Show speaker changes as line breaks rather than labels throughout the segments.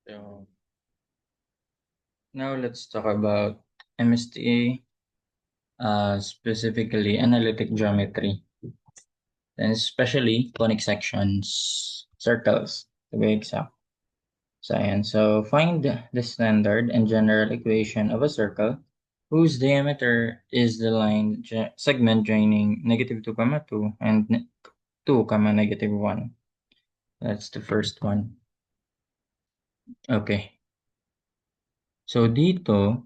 So now let's talk about MSTA, specifically analytic geometry, and especially conic sections, circles, to be exact. So find the standard and general equation of a circle whose diameter is the line segment joining -2, 2 and 2, -1. That's the first one. Okay. So dito,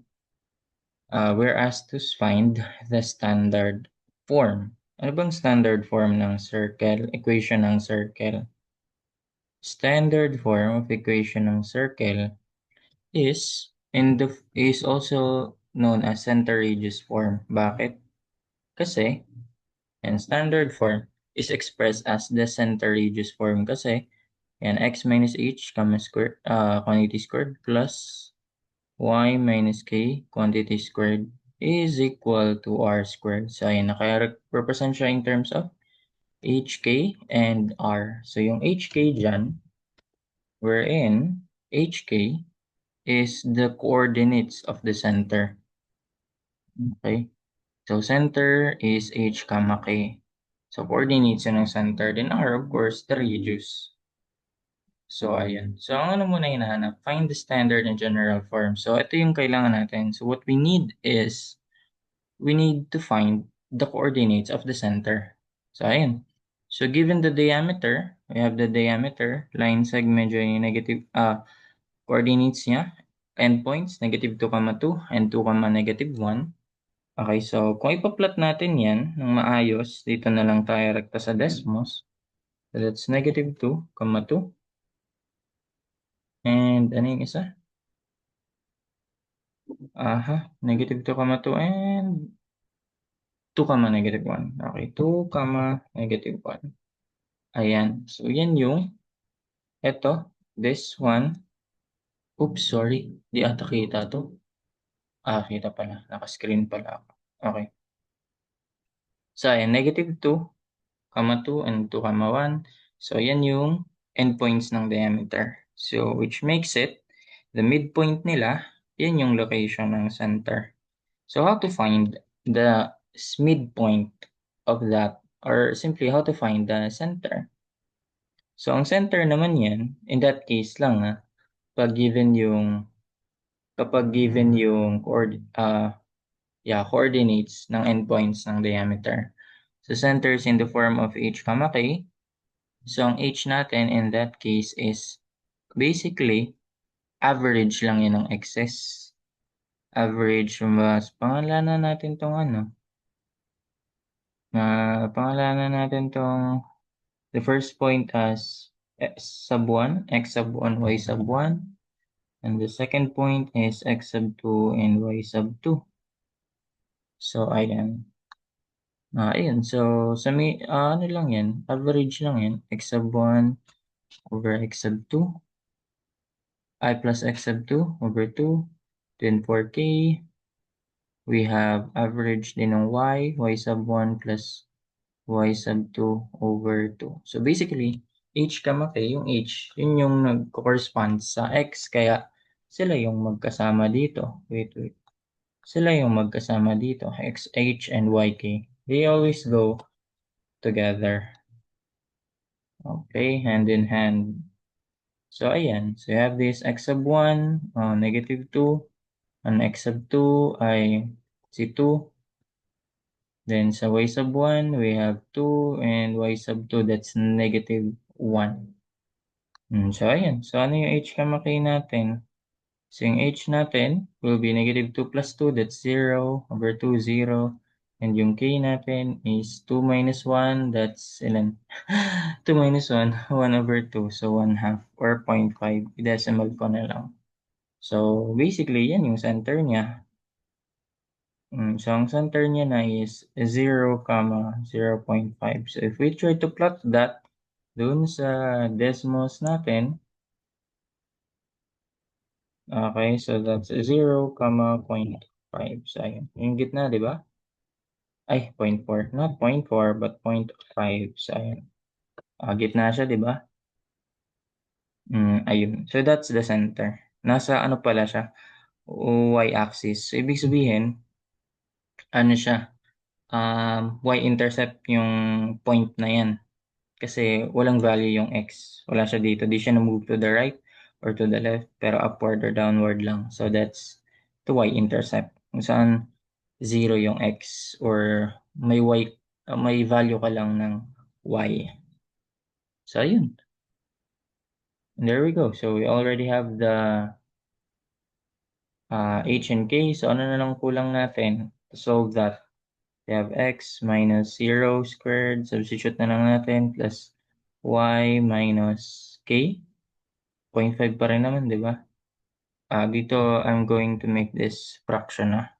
we're asked to find the standard form. Ano bang standard form ng circle? Equation ng circle. Standard form of equation ng circle is also known as center radius form. Bakit? Kasi and standard form is expressed as the center radius form kasi yan x minus h quantity squared plus y minus k quantity squared is equal to r squared. So, ayan, naka-represent siya in terms of hk and r. So, yung hk dyan, wherein hk is the coordinates of the center. Okay? So, center is h comma k. So, coordinates yun ng center. Then r, of course, the radius. So, ayan. So, ang ano muna hinahanap? Find the standard and general form. So, ito yung kailangan natin. So, what we need is we need to find the coordinates of the center. So, ayan. So, given the diameter, we have the diameter, line segment joining negative, coordinates niya, endpoints, -2, 2 and 2, -1. Okay, so kung ipa-plot natin yan ng maayos, dito na lang tayo rekta sa Desmos. So, that's -2, 2. And ano yung isa? -2, 2 and 2, -1. Okay, 2, -1. Ayan. So, yan yung, eto, this one. Oops, sorry. Di ata kita to. Kita pala. Naka-screen pala ako. Okay. So, ayan, -2, 2, and 2, 1. So, yan yung endpoints ng diameter. So, which makes it, the midpoint nila, yan yung location ng center. So, how to find the midpoint of that, or simply how to find the center? So, ang center naman yan, in that case lang kapag given yung coordinates ng endpoints ng diameter. So, center is in the form of h comma k. So, ang h natin in that case is basically average lang yun ng excess. Average, mas pangalanan natin tong pangalanan natin tong the first point as x sub 1, y sub 1. And the second point is x sub 2 and y sub 2. So, ayan. Ayan. So, ano lang yan, average lang yan. X sub 1 over x sub 2. I plus x sub 2 over 2. Then for k, we have average din ng y sub 1 plus y sub 2 over 2. So, basically, h comma k, yung h, yun yung nag-correspond sa x. Kaya, sila yung magkasama dito. Wait. Sila yung magkasama dito, x, h, and yk. They always go together. Okay, hand in hand. So, ayan. So, you have this x sub 1, -2. Ang x sub 2 ay si 2. Then, sa y sub 1, we have 2. And y sub 2, that's -1. So, ayan. So, ano yung h comma k natin? So, yung h natin will be -2 plus 2, that's 0, over 2, 0. And yung k natin is 2 minus 1, that's ilan? 2 minus 1, 1 over 2, so 1/2 or 0.5. I-decimal ko na lang. So, basically, yan yung center niya. So, ang center niya na is 0, 0.5. So, if we try to plot that dun sa Desmos natin, okay, so that's 0, 0.5. So, ayun. Yung gitna, di ba? Ay, 0.4. Not 0.4, but 0.5. So, ayun. Gitna siya, di ba? Ayun. So, that's the center. Nasa ano pala siya, y-axis. So, ibig sabihin, ano siya, y-intercept yung point na yan. Kasi walang value yung x. Wala siya dito. Di siya na-move to the right or to the left, pero upward or downward lang. So, that's the y-intercept. Kung saan 0 yung x or may value ka lang ng y. So, ayun. And there we go. So, we already have the h and k. So, ano na lang kulang natin to solve that? We have x minus 0 squared. Substitute na lang natin plus y minus k. 0.5 pa rin naman, di ba? Dito, I'm going to make this fraction na.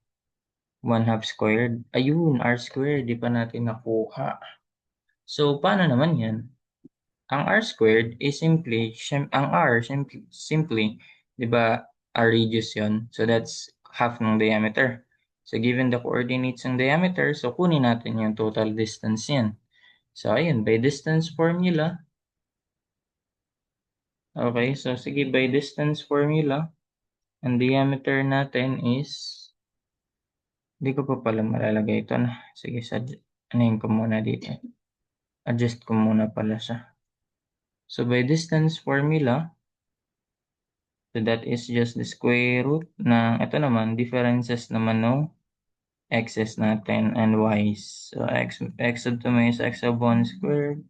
1/2 squared. Ayun, r squared. Di pa natin nakuha. So, paano naman yan? Ang r squared is ang r simply, di ba, r radius yun. So, that's half ng diameter. So, given the coordinates ng diameter, so kunin natin yung total distance yan. So, ayun, by distance formula. Okay, so sige, by distance formula, ang diameter natin is, hindi ko pa pala malalagay ito na. Sige, anuhin ko muna dito. Adjust ko muna pala siya. So, by distance formula, so that is just the square root ng, ito naman, differences naman ng x's natin and y's. So, x sub 2 minus x sub 1 squared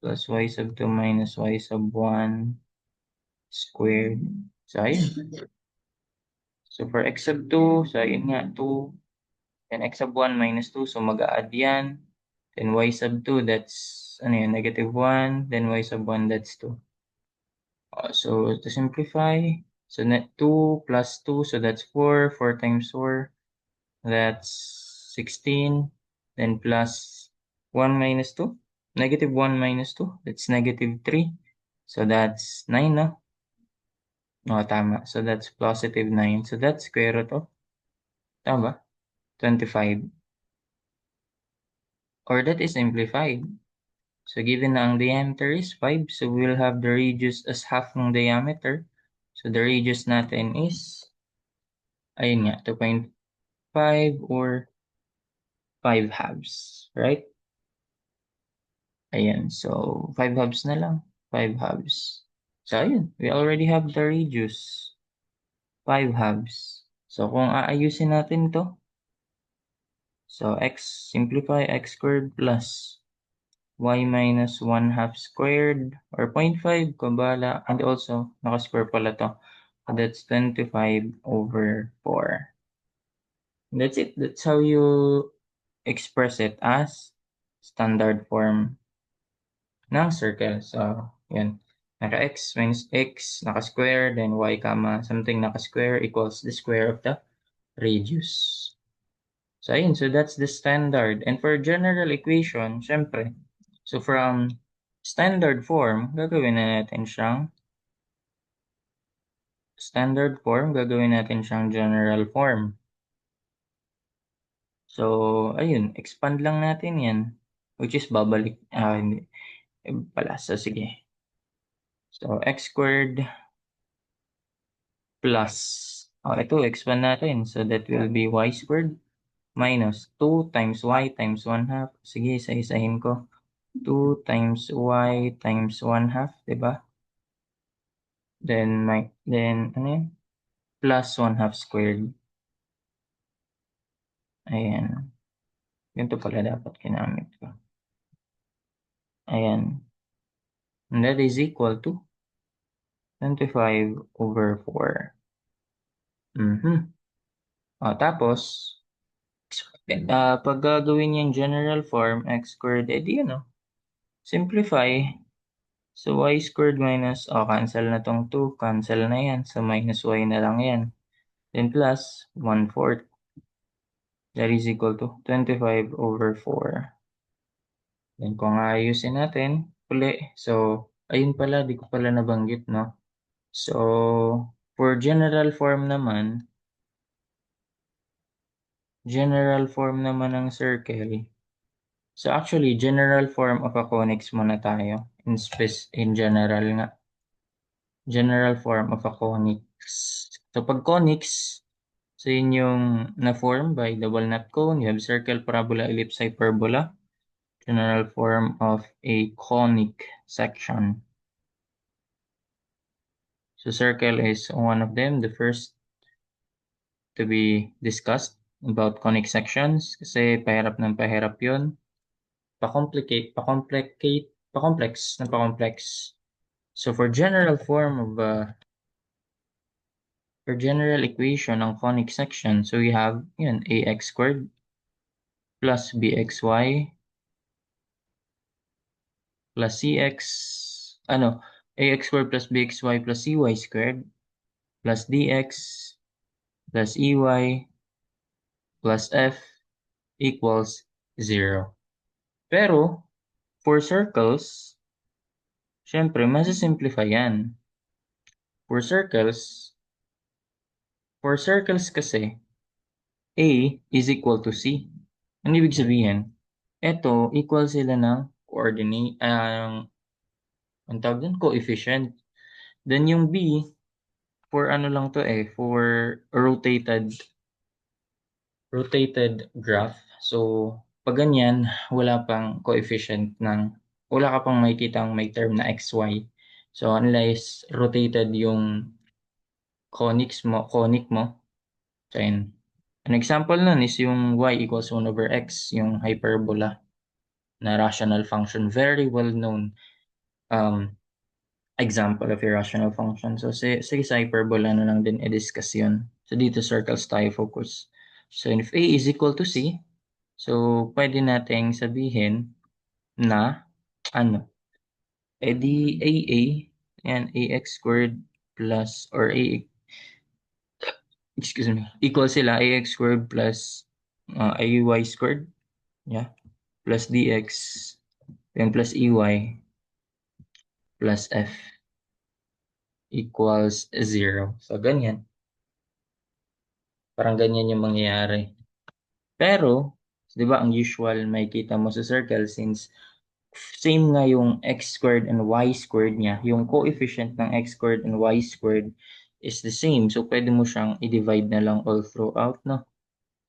plus y sub 2 minus y sub 1 squared. So, ayun. So, for x sub 2, so ayun nga, 2. Then x sub 1 minus 2, so mag-a-add yan. Then y sub 2, that's, ano yun, negative 1. Then y sub 1, that's 2. So, to simplify, so net 2 plus 2, so that's 4. 4 times 4, that's 16. Then plus 1 minus 2, negative 1 minus 2, that's negative 3. So, that's 9, no? No, tama. So, that's positive 9. So, that's square root of, tama ba? 25. Or that is simplified. So, given na ang diameter is 5, so we'll have the radius as half ng diameter. So, the radius natin is, ayun nga, 2.5 or 5 halves, right? Ayan, so 5 halves na lang. 5 halves. So, ayun, we already have the radius. 5 halves. So, kung aayusin natin to, so simplify x squared plus y minus 1/2 squared or 0.5 kabala, and also naka-square pala to. So that's 25 over 4. And that's it. That's how you express it as standard form ng circle. So, yan. Naka-x minus x, naka-square, then y comma something naka-square equals the square of the radius. So, ayun. So, that's the standard. And for general equation, syempre, so from standard form, gagawin natin siyang general form. So, ayun, expand lang natin yan. Which is babalik, hindi, pala. So, sige. So, x squared plus, ito, expand natin. So, that will be y squared minus 2 times y times 1/2. Sige, isa-isahin ko. 2 times y times 1/2, diba? Then, ano yun? Plus 1/2 squared. Ayan. Ganito pala dapat ginamit ko. Ayan. And that is equal to 25 over 4. Tapos, pag gagawin yung general form, x squared, edi ano, simplify. So, y squared minus, cancel na tong 2, cancel na yan. So, minus y na lang yan. Then plus 1/4. That is equal to 25 over 4. Then kung ayusin natin, uli. So, ayun pala, di ko pala nabanggit, no? So, for general form naman ng circle. So, actually, general form of a conics muna tayo. In general nga. General form of a conics. So pag conics, so yun yung na-form by the walnut cone. You have circle, parabola, ellipse, hyperbola. General form of a conic section. So circle is one of them, the first to be discussed about conic sections kasi pahirap ng pahirap yun. Pa-complex na pa-complex. So for general form of for general equation ng conic section, so we have yun, ax squared plus bxy plus cx, ax squared plus bxy plus cy squared plus dx plus ey plus f equals 0. Pero, for circles, syempre, masisimplify yan. For circles kasi, A is equal to C. Ano ibig sabihin? Ito, equal sila ng coordinate, ang tawag dun, coefficient. Then yung B, for ano lang to for rotated graph. So, pag ganyan, wala ka pang makikitang may term na xy. So, unless rotated yung conic mo, then, an example nun is yung y equals 1 over x, yung hyperbola na rational function. Very well known um, example of a rational function. So, sige sa hyperbola na lang din i-discuss yun. So, dito circles tayo focus. So, if A is equal to C, so pwede nating sabihin na, edi AA, and ax squared plus, excuse me, equal sila, ax squared plus ay squared, yeah, plus dx, then plus ey plus f equals 0. So, ganyan. Parang ganyan yung mangyayari. Pero, di ba, ang usual may kita mo sa circle since same nga yung x squared and y squared niya, yung coefficient ng x squared and y squared is the same. So, pwede mo siyang i-divide na lang all throughout, no?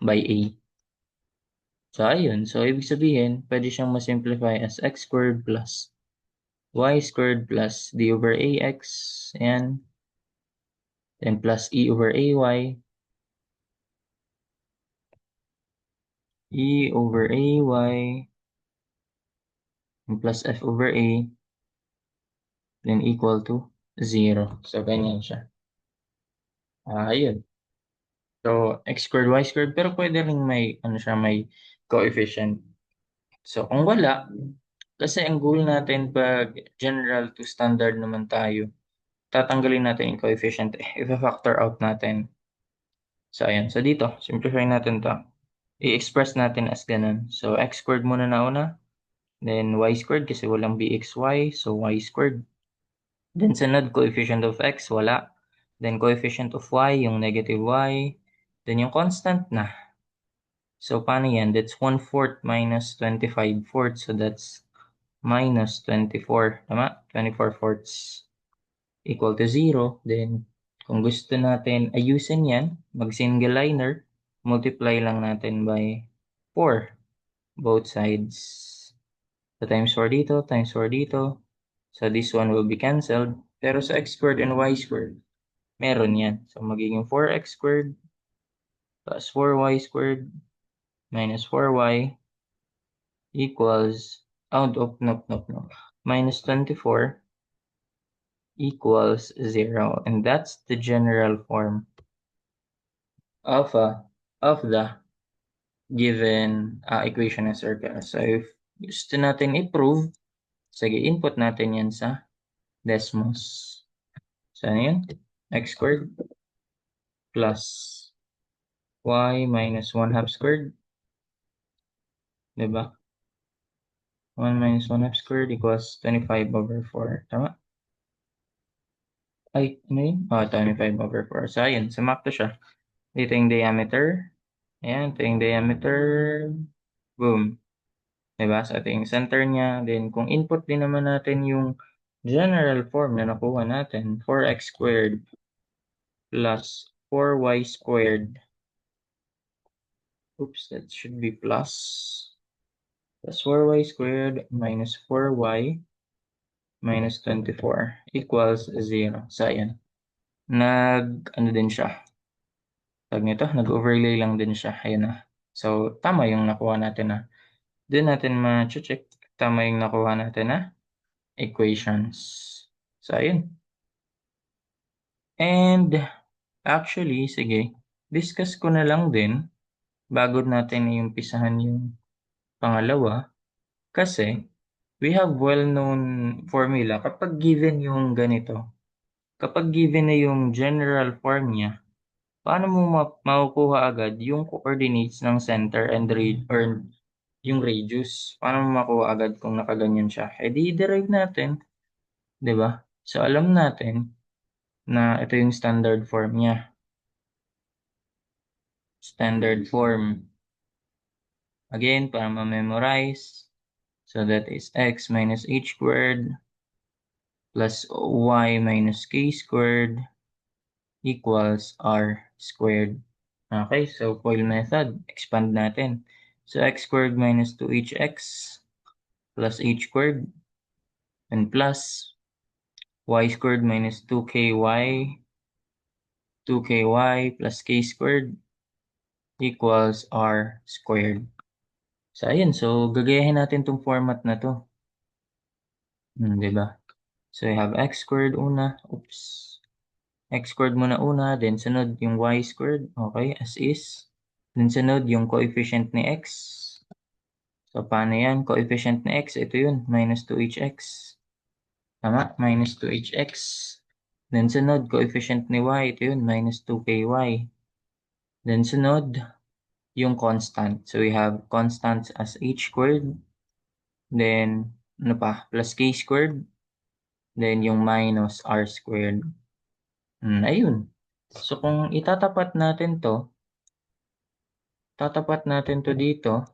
By a. So, ayun. So, ibig sabihin, pwede siyang masimplify as x squared plus y squared plus d over ax and then plus e over ay and plus f over a then equal to 0. So, ganyan siya. Ayun. So, x squared, y squared, pero pwede rin may coefficient. So, kung wala, kasi ang goal natin pag general to standard naman tayo, tatanggalin natin yung coefficient, i-factor out natin. So, ayan. So, dito, simplify natin to. I-express natin as ganun. So, x squared muna nauna, then y squared kasi walang bxy, so y squared. Then, sunod, coefficient of x, wala. Then, coefficient of y, yung negative y. Then, yung constant na. So, paano yan? That's 1/4 minus 25/4. So, that's minus 24. Tama? 24/4 equal to 0. Then, kung gusto natin ayusin yan, mag-single liner, multiply lang natin by 4. Both sides. So, times 4 dito, times 4 dito. So, this one will be cancelled. Pero sa x squared and y squared, meron yan. So, magiging 4x squared plus 4y squared minus 4y equals, no. Minus 24 equals 0. And that's the general form of, of the given equation ng circle. So, if gusto natin i-prove, sige, input natin yan sa Desmos. So, ano yun? X squared plus y minus 1 half squared. Diba? 1 minus 1 half squared equals 25 over 4. Tama? Ay, ano yun? 25 over 4. So, ayun. Sumakto siya. Dito yung diameter. Ayan, ito yung diameter. Boom. Diba? So, ito yung center niya. Then, kung input din naman natin yung general form na nakuha natin, 4x squared plus 4y squared. Oops, that should be plus 4y squared minus 4y minus 24 equals 0. So, ayan. Ano din siya. Tag nito, nag-overlay lang din siya. Ayan na. So, tama yung nakuha natin na. Doon natin ma-check. Tama yung nakuha natin na equations. So, ayun. And, actually, sige. Discuss ko na lang din bago natin iumpisahan yung pangalawa. Kasi, we have well-known formula kapag given yung ganito. Kapag given na yung general form niya, paano mo makukuha agad yung coordinates ng center and or yung radius? Paano mo makuha agad kung nakaganyan siya? Eh di derive natin, 'di ba? So alam natin na ito yung standard form niya. Standard form. Again, para ma-memorize. So that is x minus h squared plus y minus k squared equals r squared. Okay, so FOIL method, expand natin. So x squared minus 2hx plus h squared and plus y squared minus 2ky plus k squared equals r squared. So ayun, so gagayahin natin tong format na to. 'Di ba? So I have x squared una, oops. X squared muna una, then sunod yung y squared, okay, as is. Then sunod yung coefficient ni x. So paano yan? Coefficient ni x, ito yun, minus 2hx. Tama, minus 2hx. Then sunod, coefficient ni y, ito yun, minus 2ky. Then sunod, yung constant. So we have constants as h squared. Then, ano pa, plus k squared. Then yung minus r squared. Ayun. So kung tatapat natin to dito.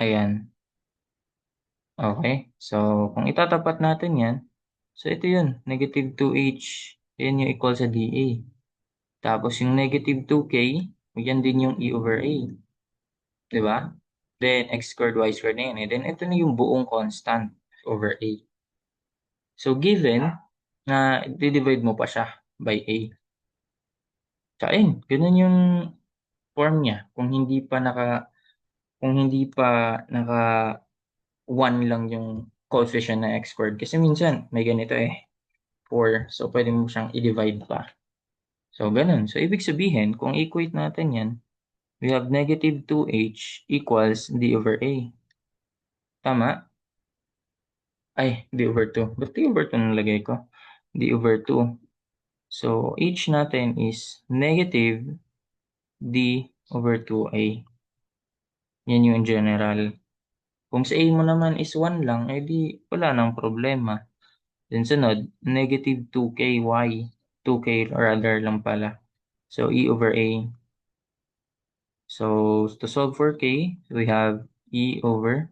Ayan. Okay. So kung itatapat natin yan, so ito yun, negative 2h. Yan yung equal sa dA. Tapos yung negative 2k, yan din yung e over a. Diba? Then x squared, y squared na yan. And then ito na yung buong constant over a. So given na i-divide mo pa siya by a. So ayun, ganun yung form niya. Kung hindi pa naka 1 lang yung coefficient na x squared. Kasi minsan may ganito 4. So pwede mo siyang i-divide pa. So ganun. So ibig sabihin, kung equate natin yan, we have negative 2h equals d over a. Tama? Ay, d over 2. Ba't d over 2 nalagay ko? D over 2. So, h natin is negative d over 2a. Yan yung general. Kung sa a mo naman is 1 lang, edi wala nang problema. Then sunod, negative 2ky. 2k rather lang pala. So, e over a. So, to solve for k, we have e over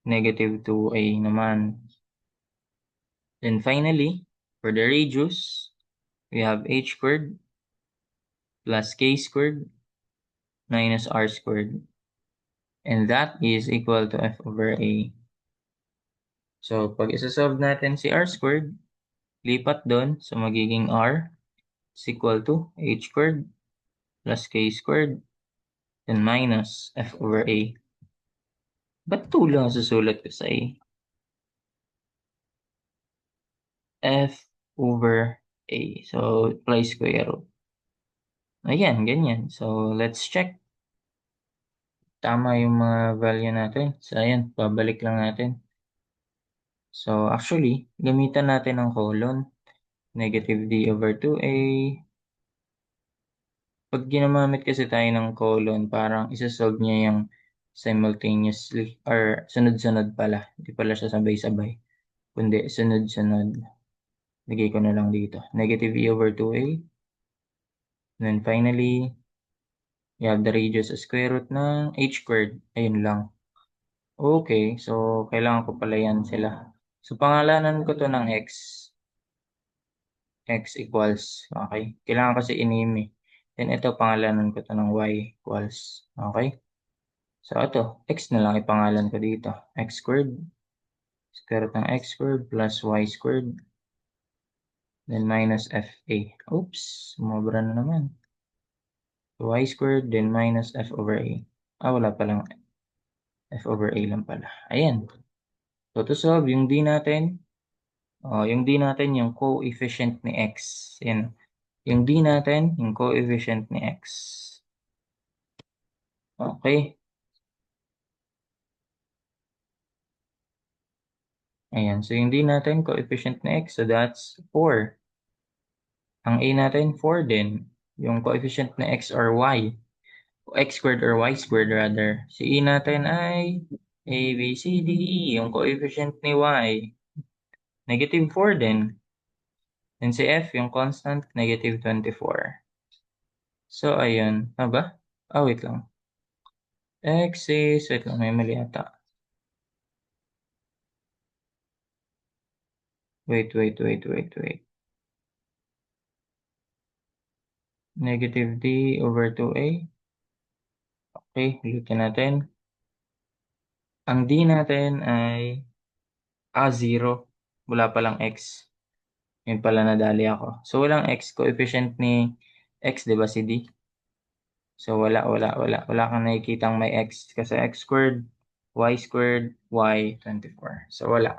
negative 2a naman. Then finally, for the radius, we have h squared plus k squared minus r squared. And that is equal to f over a. So, pag isa-solve natin si r squared, lipat doon, so magiging r is equal to h squared plus k squared then minus f over a. Ba't 2 lang susulat ko sa a? F over a. So, apply square root. Ayan, ganyan. So, let's check. Tama yung mga value natin. So, ayan, babalik lang natin. So, actually, gamitan natin ng colon. Negative d over 2a. Pag ginamit kasi tayo ng colon, parang isa-solve niya yung simultaneously or sunod-sunod pala. Hindi pala siya sabay-sabay. Kundi sunod-sunod. Lagay ko na lang dito. Negative e over 2a. Then finally, you have the radius as square root ng h squared. Ayun lang. Okay, so kailangan ko pala yan sila. So pangalanan ko to ng x. X equals. Okay. Kailangan kasi i-name eh. Then ito pangalanan ko to ng y equals. Okay. So ito, x na lang ipangalan ko dito. X squared. Square root ng x squared plus y squared. Then minus fa. Oops, sumobra na naman. Y squared, then minus f over a. Wala palang f over a lang pala. Ayan. So to solve, yung d natin, yung d natin, yung coefficient ni x. Yan. Yung d natin, yung coefficient ni x. Okay. Ayan. So yung d natin, coefficient ni x. So that's 4. Ang a natin, 4 din. Yung coefficient ni x or y. X squared or y squared rather. Si e natin ay a, b, c, d, e. Yung coefficient ni y, negative 4 din. And si f, yung constant, negative 24. So, ayun. Aba? Wait lang. X is, wait lang, may mali ata. Wait. Negative d over 2a. Okay, ulitin natin. Ang d natin ay, 0. Wala palang x. Yun pala nadali ako. So, walang x. Coefficient ni x, di ba si d? So, wala kang nakikitang may x. Kasi x squared, y 24. So, wala.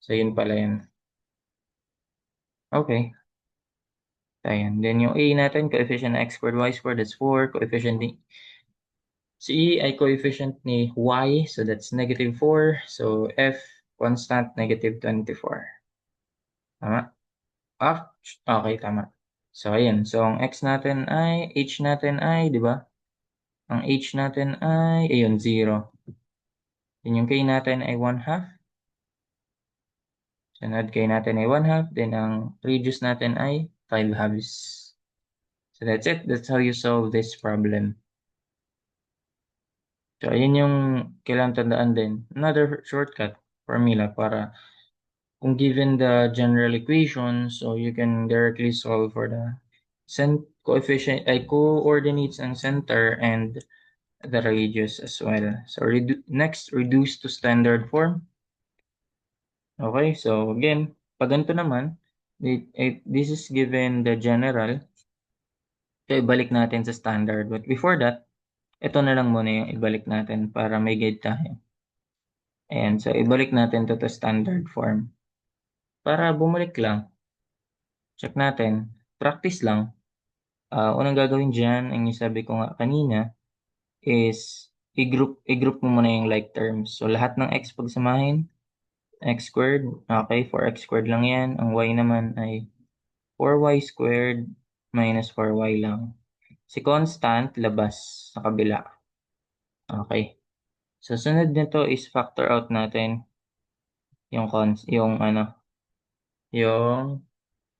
So, yun pala yun. Okay. Ayan. Then, yung a natin, coefficient ng x squared, y squared, that's 4. Coefficient ni si e ay coefficient ni y. So, that's negative 4. So, f, constant, negative 24. Tama? Okay, tama. So, ayan. So, ang x natin ay, h natin ay, di ba? Ang h natin ay, ayun, 0. Then, yung k natin ay 1 half. Sunod k natin ay 1 half. Then, ang radius natin ay 5 halves. So, that's it. That's how you solve this problem. So, ayun yung kailangan tandaan din. Another shortcut formula para kung given the general equation, so you can directly solve for the coefficient, coordinates ng center and the radius as well. So, next, reduce to standard form. Okay, so again, pag ganito naman, this is given the general. So, ibalik natin sa standard. But before that, ito na lang muna yung ibalik natin para may guide tayo. Ayan, so ibalik natin to standard form. Para bumalik lang, check natin. Practice lang. Unang gagawin dyan, ang yung sabi ko nga kanina, is i-group mo muna yung like terms. So, lahat ng x pagsamahin, x squared, okay, 4x squared lang yan. Ang y naman ay 4y squared minus 4y lang. Si constant, labas sa kabila. Okay. So, sunod nito is factor out natin yung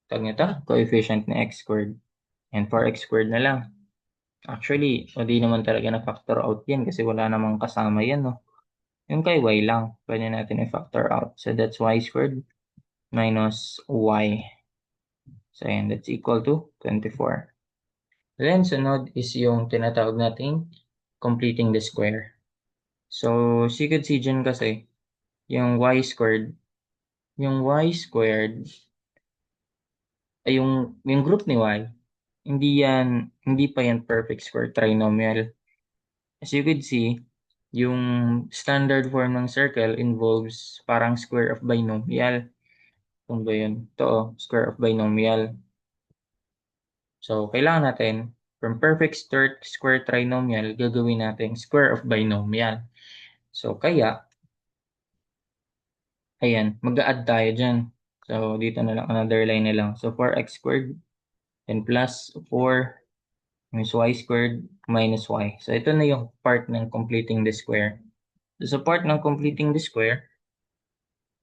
tag nito, coefficient ni x squared. And 4x squared na lang. Actually, hindi naman talaga na factor out yan kasi wala namang kasama yan, no? Yung kay y lang, pwede natin i-factor out. So, that's y squared minus y. So, ayan, that's equal to 24. Then, sunod is yung tinatawag nating completing the square. So, as you could see dyan kasi, yung y squared, ay yung group ni y, hindi pa yan perfect square trinomial. As you could see, yung standard form ng circle involves parang square of binomial. Kung ba yun? Ito, square of binomial. So, kailangan natin, from perfect square trinomial, gagawin natin square of binomial. So, kaya, ayan, mag-a-add tayo dyan. So, dito na lang, another line na lang. So, 4x squared, and plus 4 minus y squared minus y. So, ito na yung part ng completing the square. So, sa part ng completing the square,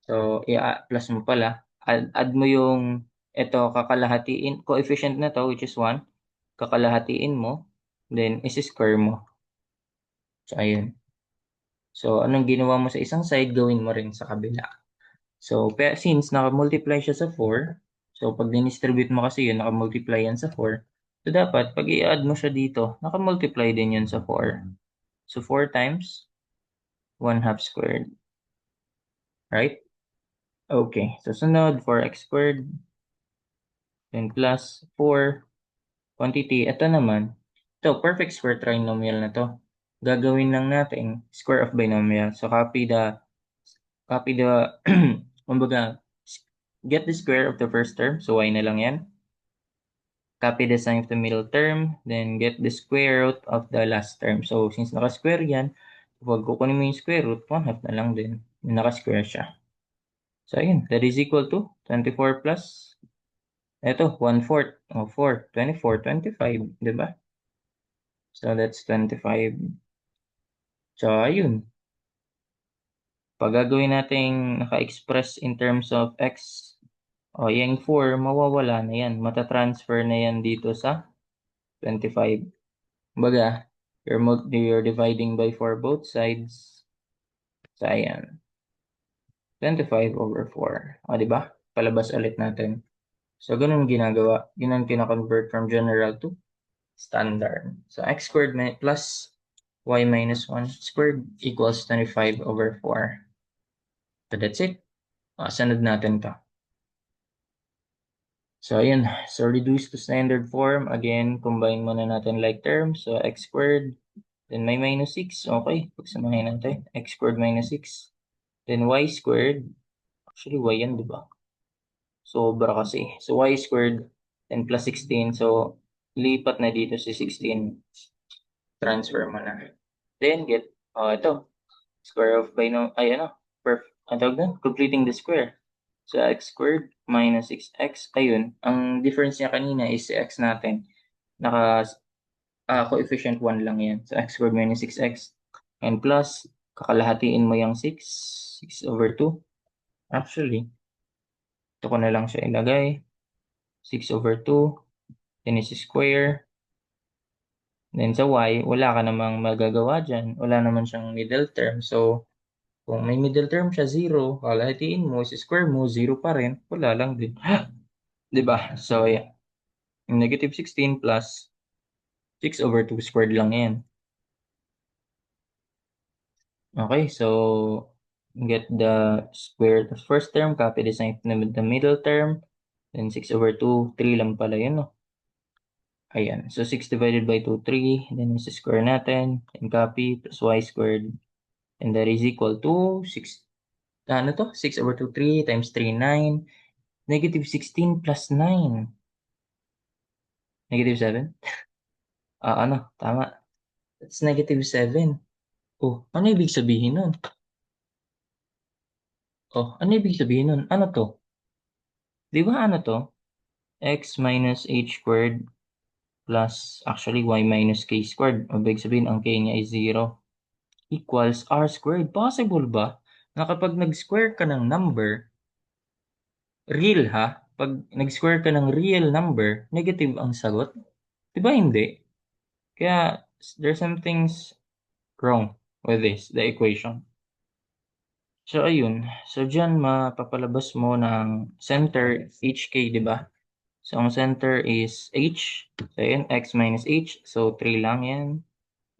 so, i-plus mo pala, add mo yung, ito, kakalahatiin, coefficient na to, which is 1, kakalahatiin mo, then, isi-square mo. So, ayun. So, anong ginawa mo sa isang side, gawin mo rin sa kabila. So, since naka-multiply siya sa 4, so pag dinistribute mo kasi yun, naka-multiply yan sa 4. So, dapat pag i-add mo siya dito, naka-multiply din yun sa 4. So, 4 times 1 half squared. Right? Okay. So, sunod, 4x squared, then plus 4 quantity. Ito naman, ito, perfect square trinomial na to. Gagawin lang natin square of binomial. So, copy the, kumbaga, get the square of the first term. So, y na lang yan. Copy the sign of the middle term, then get the square root of the last term. So, since naka-square yan, pag kukunin mo yung square root, 1 half na lang din. Naka-square siya. So, ayun, that is equal to 24 plus, eto, 1/4 of 4, 24, 25, di ba? So, that's 25. So, ayun. Pag gagawin natin naka-express in terms of x, o yung 4, mawawala na yan. Matatransfer na yan dito sa 25. Kumbaga, you're dividing by 4 both sides. So, ayan. 25 over 4. O, di ba? Palabas ulit natin. So, ganun ginagawa. Ganun kina-convert from general to standard. So, x squared plus y minus 1 squared equals 25 over 4. So, that's it. Sunod natin to. So, ayun. So, reduce to standard form. Again, combine muna natin like terms. So, x squared. Then, may minus 6. Okay. Pagsamahin natin. X squared minus 6. Then, y squared. Actually, y yan, di ba? Sobra kasi. So, y squared. Then, plus 16. So, lipat na dito si 16. Transfer mo na. Then, ito. Square of ano tawag doon? Completing the square. So, x squared minus 6x. Ayun. Ang difference niya kanina is si x natin. Coefficient 1 lang yan. So, x squared minus 6x. And plus, kakalahatiin mo yung 6. 6 over 2. Actually, ito ko na lang siya ilagay. 6 over 2. Then is square. Then sa y, wala ka namang magagawa dyan. Wala naman siyang middle term. So, kung may middle term siya, 0. Kalahatiin mo, square mo, 0 pa rin. Wala lang din. 'Di ba? So, yeah. Negative 16 plus 6 over 2 squared lang yan. Okay, so get the square of the first term, copy the sign of the middle term, then 6 over 2, 3 lang pala yun, no? Ayan, so 6 divided by 2, 3, then is square natin, and copy, plus y squared, and that is equal to 6, ano to? 6 over 2, 3 times 3, 9, negative 16 plus 9, negative 7? Tama. That's negative 7. Oh, ano ibig sabihin nun? Oh, ano ibig sabihin nun? Ano to? Di ba ano to? X minus h squared plus actually y minus k squared. Ibig sabihin ang k niya is 0 equals r squared. Possible ba na kapag nag-square ka ng number, real ha? Pag nag-square ka ng real number, negative ang sagot? Di ba hindi? Kaya there's some things wrong with the equation. So ayun. So diyan mapapalabas mo ng center HK, di ba? So, ang center is h. So, yun, x minus h. So, 3 lang yan.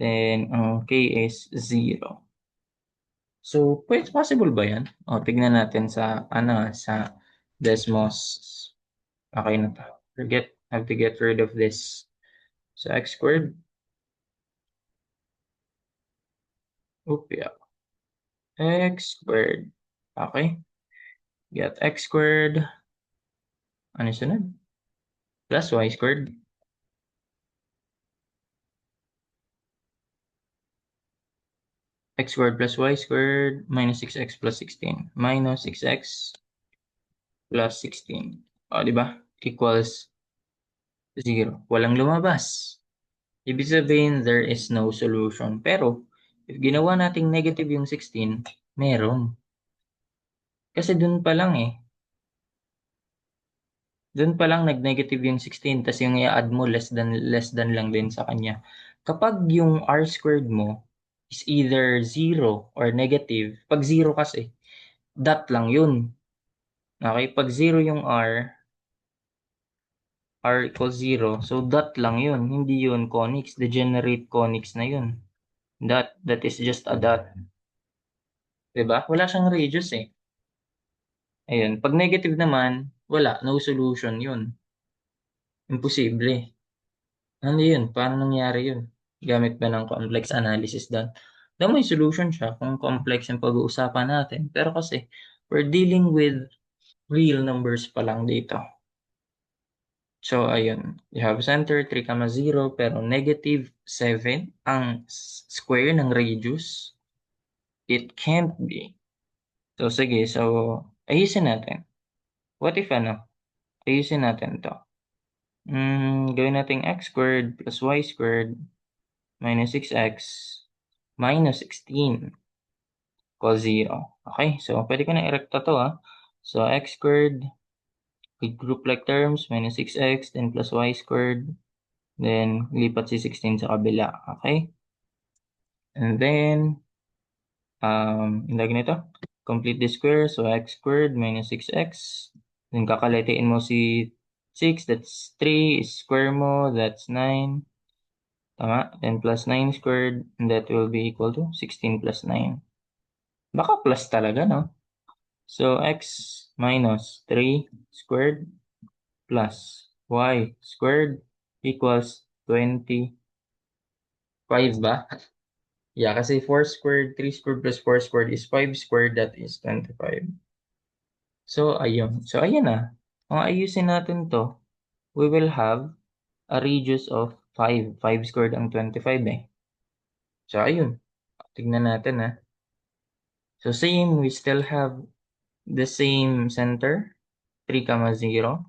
Then, ang k is 0. So, pwede possible ba yan? O, tignan natin sa Desmos. Okay na to. Have to get rid of this. So, x squared. Yeah. X squared. Okay. Get x squared. Ano sunod? Plus y squared. X squared plus y squared minus 6x plus 16. Minus 6x plus 16. O, di ba? Equals 0. Walang lumabas. Ibig sabihin, there is no solution. Pero, if ginawa nating negative yung 16, meron. Kasi dun pa lang eh. Dun pa lang nag-negative yung 16, tas yung i-add mo less than lang din sa kanya. Kapag yung r squared mo is either 0 or negative. Pag 0 kasi, dot lang yun. Okay? Pag 0 yung r equals 0, so dot lang yun. Hindi yun conics. Degenerate conics na yun. That is just a dot. Diba? Wala siyang radius eh. Ayun. Pag negative naman, wala. No solution yun. Imposible. Ano yun? Paano nangyari yun? Gamit ba ng complex analysis doon? Daw may solution siya kung complex yung pag-uusapan natin. Pero kasi, we're dealing with real numbers pa lang dito. So, ayun. You have center 3, 0, pero negative 7 ang square ng radius. It can't be. So, sige. So, ayusin natin. What if ayusin natin to. Gawin natin x squared plus y squared minus 6x minus 16 equals 0. Okay, so pwede ko na irekta to So x squared with group like terms minus 6x then plus y squared then lipat si 16 sa kabila. Okay? And then yung ganito, complete the square. So x squared minus 6x. Then kakalitiin mo si 6, that's 3. Square mo, that's 9. Tama? Then plus 9 squared, and that will be equal to 16 plus 9. Baka plus talaga, no? So x minus 3 squared plus y squared equals 25 ba? Yeah, kasi 4 squared, 3 squared plus 4 squared is 5 squared, that is 25. So, ayun. So, ayan na. Kung ayusin natin to, we will have a radius of 5. 5 squared ang 25 eh. So, ayun. Tignan natin So, same, we still have the same center, 3, 0.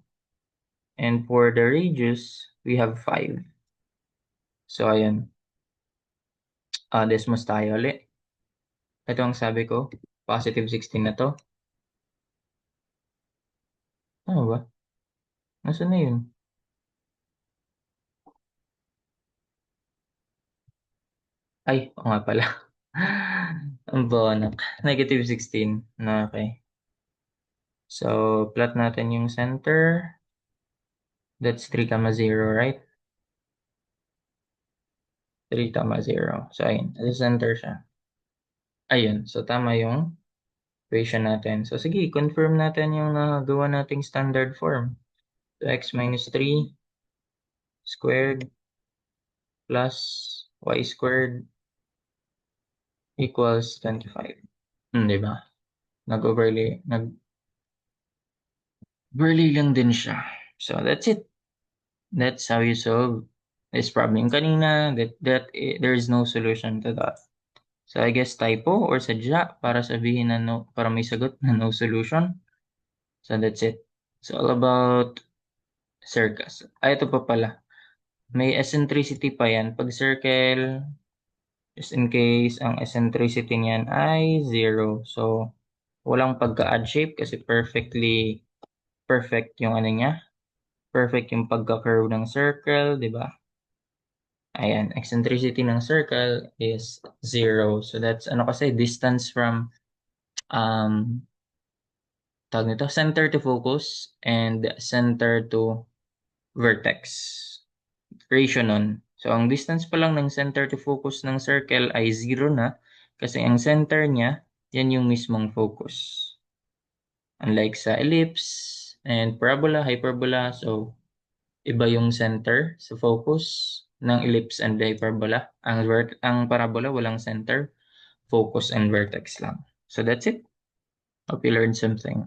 And for the radius, we have 5. So, ayun. Desmos tayo ulit. Ito ang sabi ko, positive 16 na to. Ano ba? Nasaan na yun? Ay, oo nga pala. Ang bonak. Negative 16. Okay. So, plot natin yung center. That's 3, 0, right? 3, 0. So, ayun. Sa center siya. Ayun. So, tama yung equation natin. So, sige, confirm natin yung nagawa nating standard form. So, x minus 3 squared plus y squared equals 25. Di ba? Nag-overlay lang din siya. So, that's it. That's how you solve this problem. Kanina, there is no solution to that. So, I guess typo or sadya para sabihin na no, para may sagot na no solution. So, that's it. It's all about circles. Ito pa pala. May eccentricity pa yan. Pag circle, just in case, ang eccentricity niyan ay 0. So, walang pagka-odd shape kasi perfect yung ano niya. Perfect yung pagka-curve ng circle, di ba? Ayan, eccentricity ng circle is 0. So, that's ano kasi, distance from tawag nito, center to focus and center to vertex. Ratio nun. So, ang distance pa lang ng center to focus ng circle ay 0 na kasi ang center niya, yan yung mismong focus. Unlike sa ellipse and parabola, hyperbola, so iba yung center sa focus ng ellipse and hyperbola. Ang parabola walang center, focus and vertex lang. So that's it. Hope you learned something.